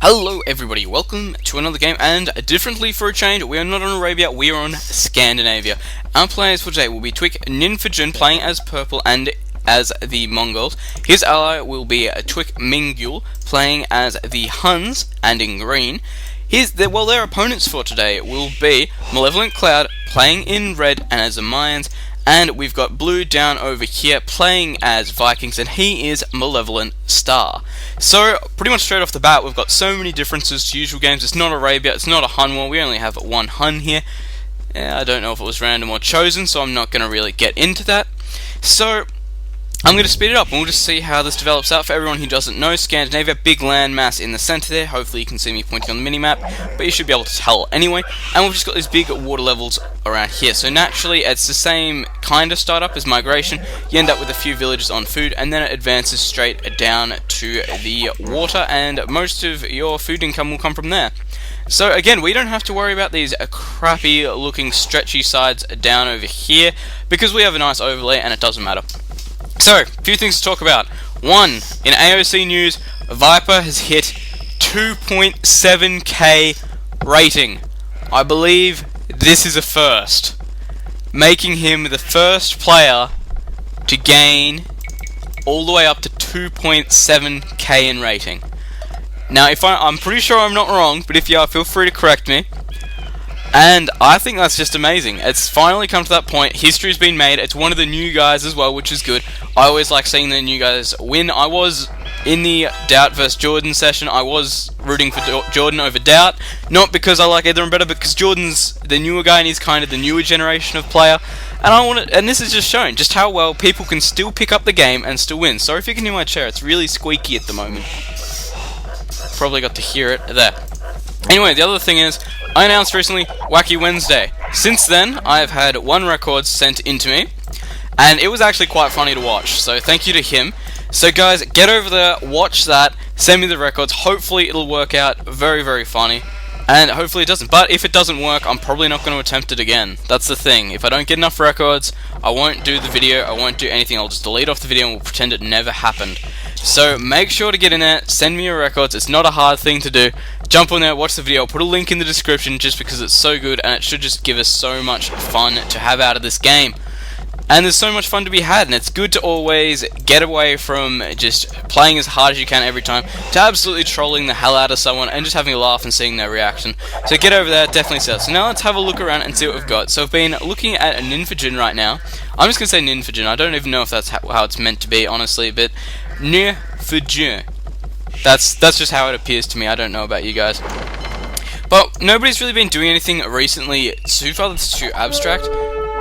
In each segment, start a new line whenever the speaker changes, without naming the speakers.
Hello everybody, welcome to another game, and differently for a change, we are not on Arabia, we are on Scandinavia. Our players for today will be TWIK Vs playing as purple and as the Mongols. His ally will be TWIK playing as the Huns and in green. Their opponents for today will be Malevolent Cloud playing in red and as the Mayans, and we've got Blue down over here playing as Vikings, and he is Malevolent Star. So, pretty much straight off the bat, we've got so many differences to usual games. It's not Arabia, it's not a Hun war, we only have one Hun here. I don't know if it was random or chosen, so I'm not going to really get into that. So, I'm going to speed it up, and we'll just see how this develops out. For everyone who doesn't know, Scandinavia, big land mass in the center there. Hopefully you can see me pointing on the minimap, but you should be able to tell anyway. And we've just got these big water levels around here. So naturally, it's the same kind of startup as migration. You end up with a few villages on food, and then it advances straight down to the water, and most of your food income will come from there. So again, we don't have to worry about these crappy looking stretchy sides down over here, because we have a nice overlay and it doesn't matter. So, a few things to talk about. One, in AOC news, Viper has hit 2.7k rating. I believe this is a first, making him the first player to gain all the way up to 2.7k in rating. Now, I'm pretty sure I'm not wrong, but if you are, feel free to correct me. And I think that's just amazing. It's finally come to that point. History's been made. It's one of the new guys as well, which is good. I always like seeing the new guys win. I was in the Doubt vs Jordan session. I was rooting for Jordan over Doubt. Not because I like either of them better, but because Jordan's the newer guy and he's kind of the newer generation of player. And this is just shown just how well people can still pick up the game and still win. Sorry if you can hear my chair. It's really squeaky at the moment. Probably got to hear it there. Anyway, the other thing is, I announced recently Wacky Wednesday. Since then, I have had 1 record sent into me, and it was actually quite funny to watch, so thank you to him. So guys, get over there, watch that, send me the records. Hopefully it'll work out very, very funny, and hopefully it doesn't. But if it doesn't work, I'm probably not going to attempt it again. That's the thing. If I don't get enough records, I won't do the video, I won't do anything. I'll just delete off the video and we'll pretend it never happened. So make sure to get in there, send me your records. It's not a hard thing to do. Jump on there, watch the video. I'll put a link in the description just because it's so good, and it should just give us so much fun to have out of this game. And there's so much fun to be had, and it's good to always get away from just playing as hard as you can every time to absolutely trolling the hell out of someone and just having a laugh and seeing their reaction. So get over there, definitely see that. So now let's have a look around and see what we've got. So I've been looking at a Ninfajin right now. I'm just going to say Ninfajin. I don't even know if that's how it's meant to be, honestly, but Ninfajin. That's just how it appears to me. I don't know about you guys. But nobody's really been doing anything recently too far that's too abstract.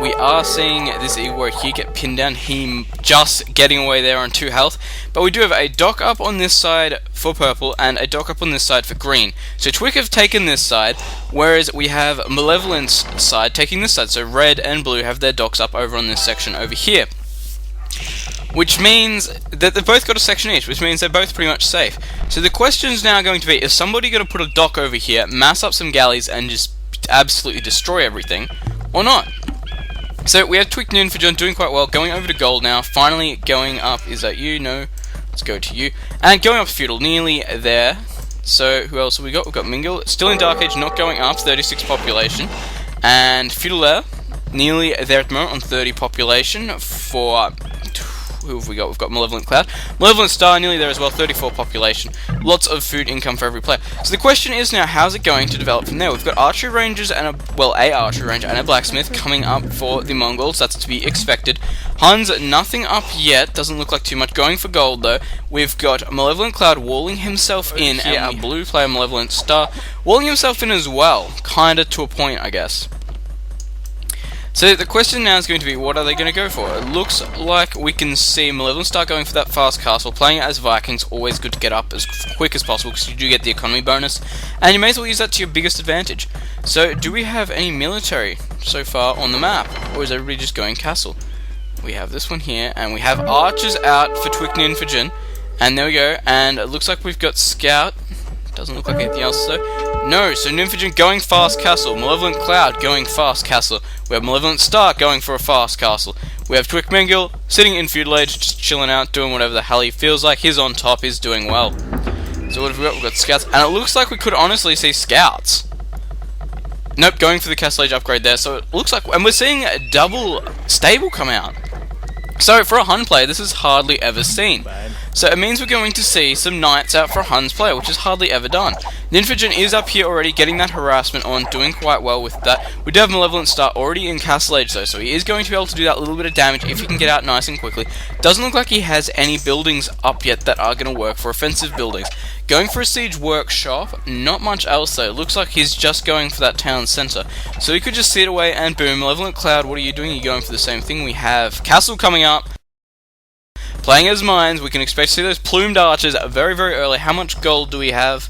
We are seeing this where he get pinned down, him just getting away there on 2 health. But we do have a dock up on this side for purple and a dock up on this side for green. So TWIK have taken this side, whereas we have Malevolent's side taking this side. So red and blue have their docks up over on this section over here. Which means that they've both got a section each, which means they're both pretty much safe. So the question is now going to be, is somebody going to put a dock over here, mass up some galleys, and just absolutely destroy everything, or not? So we have TWIK Vs doing quite well, going over to gold now, finally going up. Is that you? No. Let's go to you. And going up to feudal, nearly there. So who else have we got? We've got Mingle, still in Dark Age, not going up, 36 population. And feudal there, nearly there at the moment on 30 population for... Who have we got? We've got Malevolent Cloud. Malevolent Star, nearly there as well, 34 population. Lots of food income for every player. So the question is now, how's it going to develop from there? We've got archery rangers and a archery ranger and a blacksmith coming up for the Mongols. That's to be expected. Huns, nothing up yet. Doesn't look like too much. Going for gold though. We've got Malevolent Cloud walling himself in, and our blue player Malevolent Star walling himself in as well. Kinda to a point, I guess. So the question now is going to be, what are they going to go for? It looks like we can see Malevolent Star going for that fast castle. Playing it as Vikings, always good to get up as quick as possible because you do get the economy bonus. And you may as well use that to your biggest advantage. So do we have any military so far on the map? Or is everybody just going castle? We have this one here, and we have archers out for TWIK Vs. And there we go, and it looks like we've got scout. Doesn't look like anything else though. No, so Ninfajin going fast castle, Malevolent Cloud going fast castle, we have Malevolent Star going for a fast castle, we have TWIK sitting in feudal age, just chilling out, doing whatever the hell he feels like. He's on top, he's doing well. So what have we got? We've got scouts, and it looks like we could honestly see scouts. Nope, going for the castle age upgrade there. So it looks like, and we're seeing a double stable come out. So for a Hun player, this is hardly ever seen. So it means we're going to see some knights out for a Hun's player, which is hardly ever done. Ninfajin is up here already, getting that harassment on, doing quite well with that. We do have Malevolent Star already in Castle Age though, so he is going to be able to do that little bit of damage if he can get out nice and quickly. Doesn't look like he has any buildings up yet that are going to work for offensive buildings. Going for a siege workshop, not much else though. Looks like he's just going for that town centre. So he could just sit away and boom. Malevolent Cloud, what are you doing? You're going for the same thing. We have Castle coming up. Playing as mines, we can expect to see those plumed archers very, very early. How much gold do we have?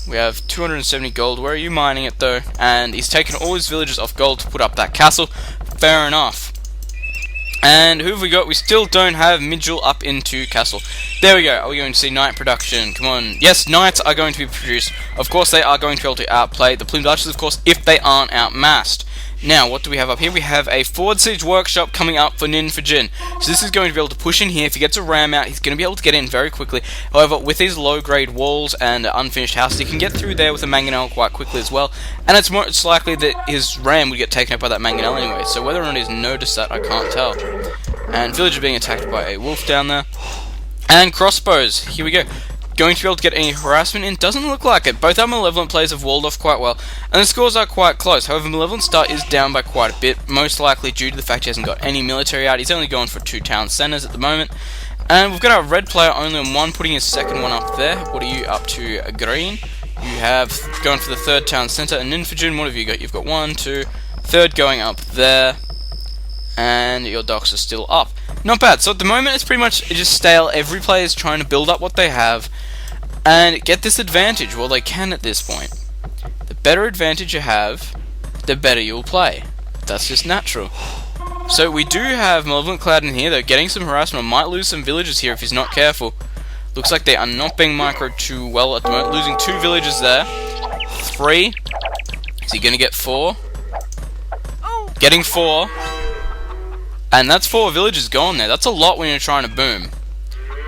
We have 270 gold. Where are you mining it though? And he's taken all his villagers off gold to put up that castle. Fair enough. And who have we got? We still don't have Midgel up into castle. There we go. Are we going to see knight production? Come on. Yes, knights are going to be produced. Of course, they are going to be able to outplay the plumed archers, of course, if they aren't outmassed. Now, what do we have up here? We have a forward siege workshop coming up for Ninfajin. So this is going to be able to push in here. If he gets a ram out, he's going to be able to get in very quickly. However, with his low-grade walls and unfinished houses, he can get through there with a mangonel quite quickly as well. And it's most likely that his ram would get taken out by that mangonel anyway. So whether or not he's noticed that, I can't tell. And villager being attacked by a wolf down there. And crossbows. Here we go. Going to be able to get any harassment in? Doesn't look like it. Both our Malevolent players have walled off quite well, and the scores are quite close. However, Malevolent Star is down by quite a bit, most likely due to the fact he hasn't got any military out. He's only gone for 2 town centres at the moment. And we've got our red player only on 1, putting his second one up there. What are you up to, green? You have gone for the 3rd town centre, and Ninfajin, what have you got? You've got 1, 2, 3rd going up there. And your docks are still up. Not bad. So at the moment it's pretty much just stale. Every player is trying to build up what they have and get this advantage. Well, they can at this point. The better advantage you have, the better you'll play. That's just natural. So we do have Malevolent Cloud in here though, getting some harassment. Might lose some villagers here if he's not careful. Looks like they are not being microed too well at the moment. Losing 2 villagers there. 3. Is he going to get 4? Getting 4. And that's 4 villages gone there. That's a lot when you're trying to boom.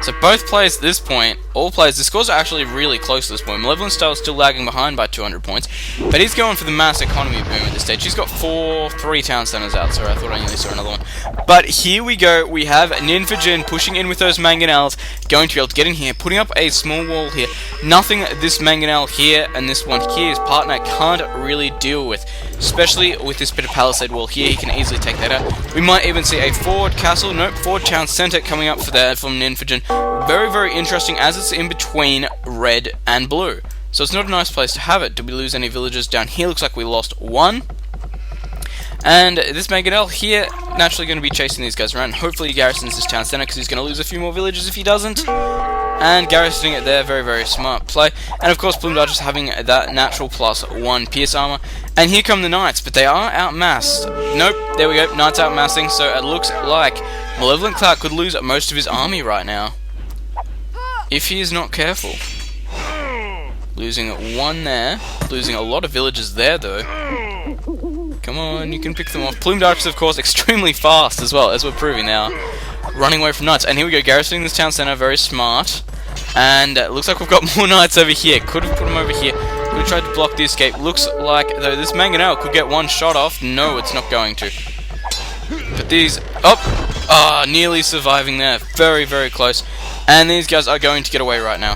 So both players at this point, all players, the scores are actually really close at this point. Malevolent Star is still lagging behind by 200 points, but he's going for the mass economy boom at this stage. He's got 3 town centers out, sorry, I thought I nearly saw another one. But here we go, we have Ninfajin pushing in with those mangonels, going to be able to get in here, putting up a small wall here. Nothing this mangonel here and this one here, his partner can't really deal with, especially with this bit of palisade wall here. He can easily take that out. We might even see a forward castle, nope, forward town center coming up for that from Ninfajin. Very, very interesting as it's in between red and blue. So it's not a nice place to have it. Did we lose any villagers down here? Looks like we lost 1. And this mangonel here, naturally going to be chasing these guys around. Hopefully he garrisons this town center because he's going to lose a few more villagers if he doesn't. And garrisoning it there, very, very smart play. And of course, Plumed Archers having that natural +1 pierce armor. And here come the knights, but they are outmassed. Nope, there we go, knights outmassing. So it looks like Malevolent Cloud could lose most of his army right now, if he is not careful. Losing 1 there. Losing a lot of villagers there, though. Come on, you can pick them off. Plumed Archers, of course, extremely fast as well, as we're proving now. Running away from knights. And here we go, garrisoning this town center, very smart. And looks like we've got more knights over here. Could have put them over here. Could have tried to block the escape. Looks like, though, this mangonel could get 1 shot off. No, it's not going to. But these... Oh, nearly surviving there. Very, very close. And these guys are going to get away right now.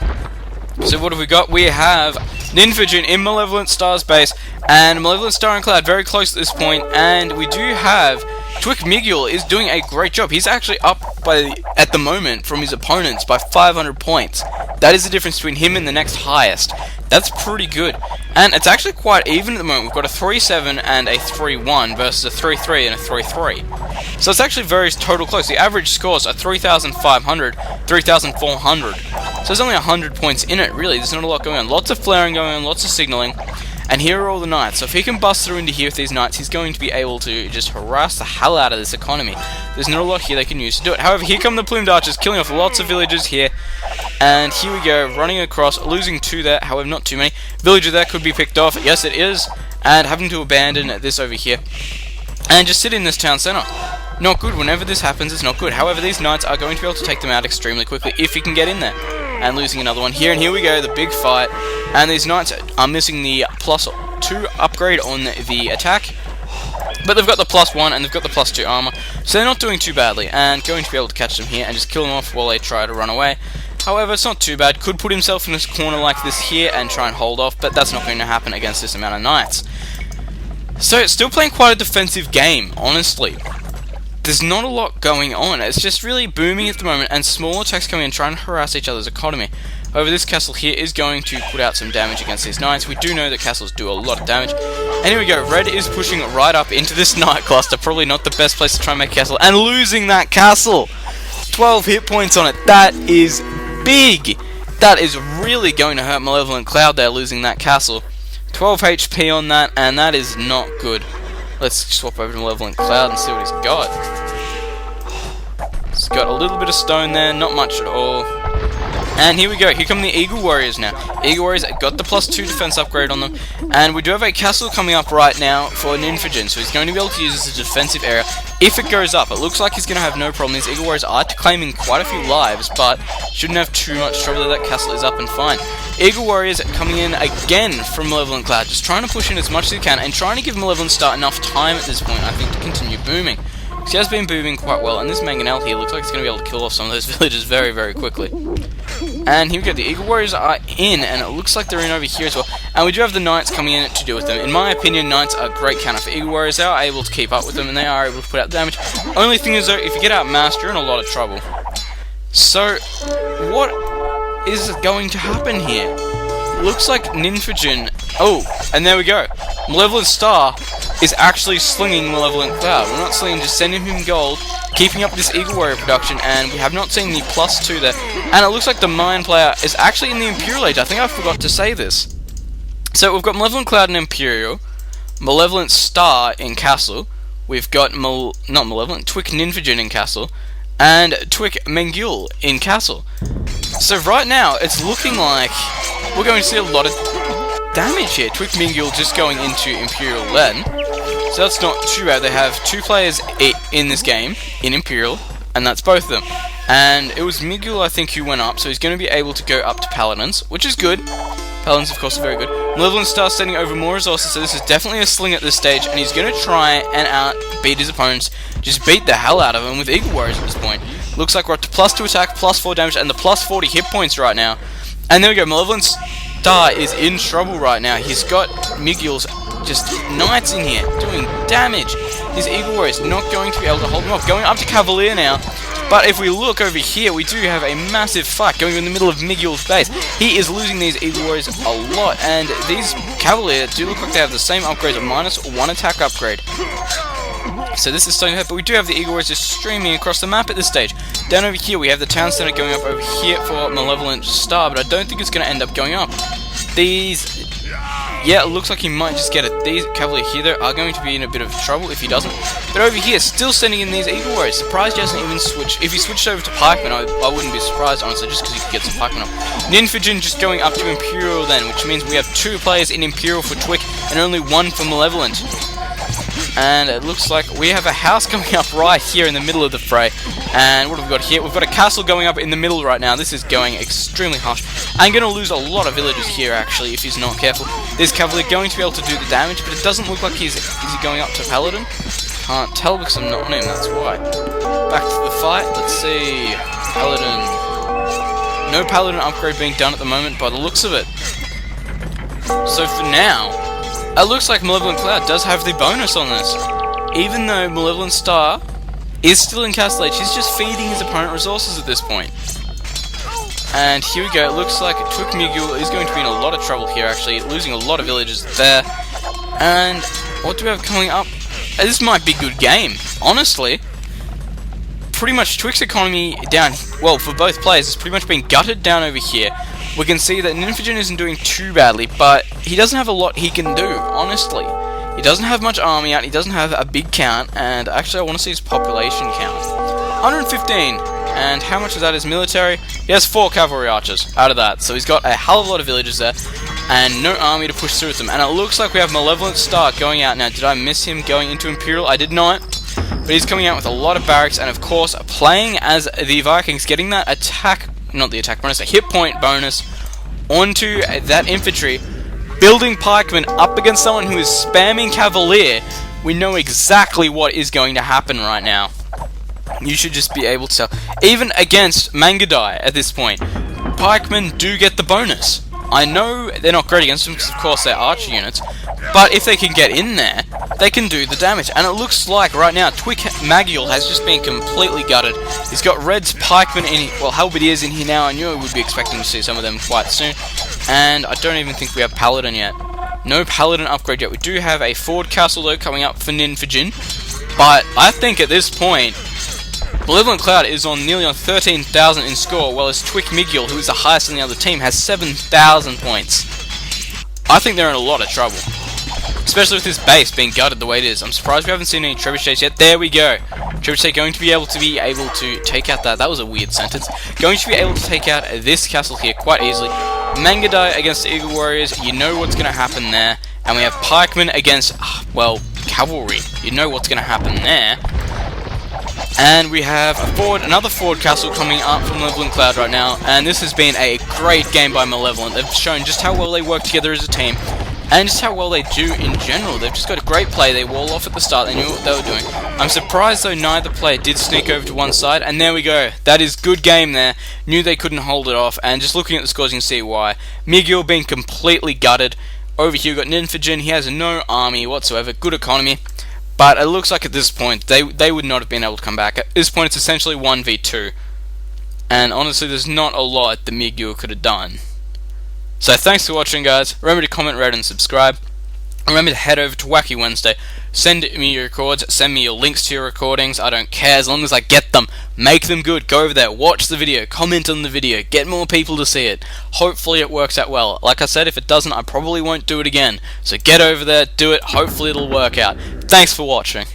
So what have we got? We have Ninfajin in Malevolent Star's base, and Malevolent Star and Cloud very close at this point, and we do have TWIK Vs is doing a great job. He's actually up at the moment from his opponents by 500 points. That is the difference between him and the next highest. That's pretty good. And it's actually quite even at the moment. We've got a 3-7 and a 3-1 versus a 3-3 and a 3-3. So it's actually very total close. The average scores are 3,500, 3,400. So there's only 100 points in it, really. There's not a lot going on. Lots of flaring going on, lots of signaling. And here are all the knights. So if he can bust through into here with these knights, he's going to be able to just harass the hell out of this economy. There's not a lot here they can use to do it. However, here come the Plumed Archers, killing off lots of villagers here. And here we go, running across, losing 2 there, however not too many. Villager there could be picked off, yes it is. And having to abandon this over here. And just sit in this town center. Not good. Whenever this happens, it's not good. However, these knights are going to be able to take them out extremely quickly if he can get in there. and losing another one here. And here we go, the big fight. And these knights are missing the +2 upgrade on the attack. But they've got the +1 and they've got the +2 armor, so they're not doing too badly, and going to be able to catch them here and just kill them off while they try to run away. However, it's not too bad. Could put himself in this corner like this here and try and hold off, but that's not going to happen against this amount of knights. So it's still playing quite a defensive game, honestly. There's not a lot going on. It's just really booming at the moment, and small attacks coming in trying to harass each other's economy. However, this castle here is going to put out some damage against these knights. We do know that castles do a lot of damage. And here we go, red is pushing right up into this knight cluster. Probably not the best place to try and make a castle. And losing that castle! 12 hit points on it. That is big! That is really going to hurt Malevolent Cloud there, losing that castle. 12 HP on that, and that is not good. Let's swap over to Malevolent Cloud and see what he's got. He's got a little bit of stone there, not much at all. And here we go, here come the Eagle Warriors now. Eagle Warriors got the +2 defense upgrade on them. And we do have a castle coming up right now for Ninfagen, so he's going to be able to use this as a defensive area if it goes up. It looks like he's going to have no problem. These Eagle Warriors are claiming quite a few lives, but shouldn't have too much trouble. That castle is up and fine. Eagle Warriors coming in again from Malevolent Cloud, just trying to push in as much as he can and trying to give Malevolent Star enough time at this point, I think, to continue booming. He has been booming quite well, and this Mangonel here looks like he's going to be able to kill off some of those villagers very, very quickly. And here we go, the Eagle Warriors are in, and it looks like they're in over here as well. And we do have the Knights coming in to deal with them. In my opinion, Knights are a great counter for Eagle Warriors. They are able to keep up with them, and they are able to put out damage. Only thing is, though, if you get outmassed, you're in a lot of trouble. So, what is going to happen here? Looks like Ninfagen... Oh, and there we go. Malevolent Star is actually slinging Malevolent Cloud. We're not slinging, just sending him gold, keeping up this Eagle Warrior production, and we have not seen the +2 there. And it looks like the Mine player is actually in the Imperial Age. I think I forgot to say this. So we've got Malevolent Cloud in Imperial, Malevolent Star in Castle, we've got TWIK Ninfagen in Castle, and TWIK Mengul in Castle. So right now, it's looking like we're going to see a lot of damage here. TWIK Mengul just going into Imperial then. So that's not too bad. They have 2 players in this game, in Imperial, and that's both of them. And it was Miguel, I think, who went up, so he's going to be able to go up to Paladins, which is good. Paladins, of course, are very good. Malevolent Star sending over more resources, so this is definitely a sling at this stage, and he's going to try and outbeat his opponents, just beat the hell out of him with Eagle Warriors at this point. Looks like we're up to +2 attack, +4 damage, and the +40 hit points right now. And there we go, Malevolent Star is in trouble right now. He's got Miguel's just Knights in here, doing damage. His Eagle Warriors not going to be able to hold him off. Going up to Cavalier now. But if we look over here, we do have a massive fight going in the middle of Miguel's base. He is losing these Eagle Warriors a lot, and these Cavalier do look like they have the same upgrades, a -1 attack upgrade. So this is starting to hurt, but we do have the Eagle Warriors just streaming across the map at this stage. Down over here, we have the Town Center going up over here for Malevolent Star, but I don't think it's going to end up going up. These... Yeah, it looks like he might just get it. These Cavalier here, though, are going to be in a bit of trouble if he doesn't. But over here, still sending in these Eagle Warriors. Surprised he hasn't even switched. If he switched over to Pikeman, I wouldn't be surprised, honestly, just because he could get some Pikeman up. Ninfagen just going up to Imperial then, which means we have 2 players in Imperial for TWIK and only 1 for Malevolent. And it looks like we have a house coming up right here in the middle of the fray. And what have we got here? We've got a castle going up in the middle right now. This is going extremely harsh. I'm going to lose a lot of villagers here, actually, if he's not careful. This Cavalier going to be able to do the damage, but it doesn't look like is he going up to Paladin? Can't tell because I'm not on him, that's why. Back to the fight. Let's see. Paladin. No Paladin upgrade being done at the moment by the looks of it. So for now, it looks like Malevolent Cloud does have the bonus on this. Even though Malevolent Star is still in Castle Age, he's just feeding his opponent resources at this point. And here we go, it looks like TWIK Miguel is going to be in a lot of trouble here, actually, losing a lot of villagers there. And what do we have coming up? This might be a good game, honestly. Pretty much TWIK's economy down, well, for both players, has pretty much been gutted down over here. We can see that Ninfagen isn't doing too badly, but he doesn't have a lot he can do, honestly. He doesn't have much army out, he doesn't have a big count, and actually I want to see his population count. 115, and how much of that is military? He has 4 cavalry archers out of that, so he's got a hell of a lot of villagers there, and no army to push through with them. And it looks like we have Malevolent Star going out now. Did I miss him going into Imperial? I did not. But he's coming out with a lot of barracks, and of course, playing as the Vikings, getting that attack not the attack bonus, a hit point bonus onto that infantry. Building pikemen up against someone who is spamming cavalier, we know exactly what is going to happen right now. You should just be able to tell. Even against Mangadai at this point, pikemen do get the bonus. I know they're not great against them because of course they're archer units, but if they can get in there, they can do the damage. And it looks like right now TWIK Vs has just been completely gutted. He's got Red's pikemen in, well, halberdiers in here now. I knew I would be expecting to see some of them quite soon. And I don't even think we have paladin yet. No paladin upgrade yet. We do have a Ford Castle though coming up for Ninfajin, but I think at this point Malevolent Cloud is nearly on 13,000 in score, while as TWIK Vs, who is the highest in the other team, has 7,000 points. I think they're in a lot of trouble, especially with this base being gutted the way it is. I'm surprised we haven't seen any trebuchets yet. There we go. Trebuchet going to be able to take out that was a weird sentence. Going to be able to take out this castle here quite easily. Mangadai against the Eagle Warriors, you know what's going to happen there. And we have pikemen against, well, cavalry. You know what's going to happen there. And we have another Ford Castle coming up from Malevolent Cloud right now, and this has been a great game by Malevolent. They've shown just how well they work together as a team, and just how well they do in general. They've just got a great play. They wall off at the start. They knew what they were doing. I'm surprised though neither player did sneak over to one side, and there we go. That is good game there. Knew they couldn't hold it off, and just looking at the scores you can see why. Miguel being completely gutted. Over here we've got Ninfajin. He has no army whatsoever. Good economy. But it looks like at this point, they would not have been able to come back. At this point, it's essentially 1v2. And honestly, there's not a lot the Miguel could have done. So thanks for watching, guys. Remember to comment, rate, and subscribe. Remember to head over to Wacky Wednesday. Send me your records. Send me your links to your recordings. I don't care as long as I get them. Make them good. Go over there. Watch the video. Comment on the video. Get more people to see it. Hopefully it works out well. Like I said, if it doesn't, I probably won't do it again. So get over there. Do it. Hopefully it'll work out. Thanks for watching.